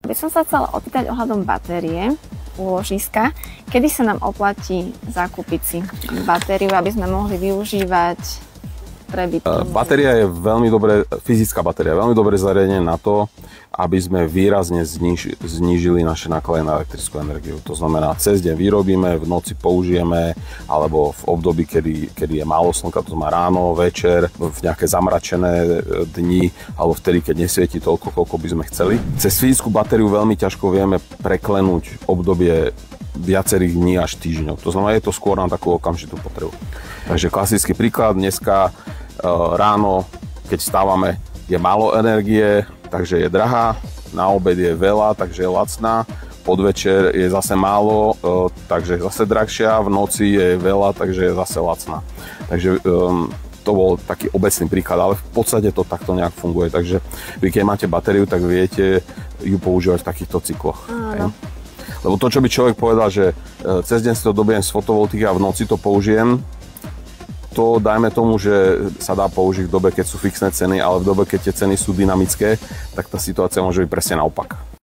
By som sa chcela opýtať ohľadom batérie úložiska. Kedy sa nám oplatí zakúpiť si batériu, aby sme mohli využívať prebytok? Batéria je veľmi dobré, fyzická batéria, veľmi dobré zariadenie na to, aby sme výrazne znížili naše náklady na elektrickú energiu. To znamená, cez deň vyrobíme, v noci použijeme, alebo v období, kedy je málo slnka, to znamená ráno, večer, v nejaké zamračené dni, alebo vtedy, keď nesvieti toľko, koľko by sme chceli. Cez fyzickú batériu veľmi ťažko vieme preklenúť obdobie viacerých dní až týždňov. To znamená, je to skôr na takú okamžitú potrebu. Takže klasický príklad, dneska ráno, keď vstávame, je málo energie, takže je drahá, na obed je veľa, takže je lacná, podvečer je zase málo, takže je zase drahšia, v noci je veľa, takže je zase lacná. Takže to bol taký obecný príklad, ale v podstate to takto nejak funguje, takže vy keď máte batériu, tak viete ju používať v takýchto cykloch. Lebo to, čo by človek povedal, že cez deň si to dobijem z fotovoltiky a v noci to použijem, to dajme tomu, že sa dá použiť v dobe, keď sú fixné ceny, ale v dobe, keď tie ceny sú dynamické, tak tá situácia môže byť presne naopak.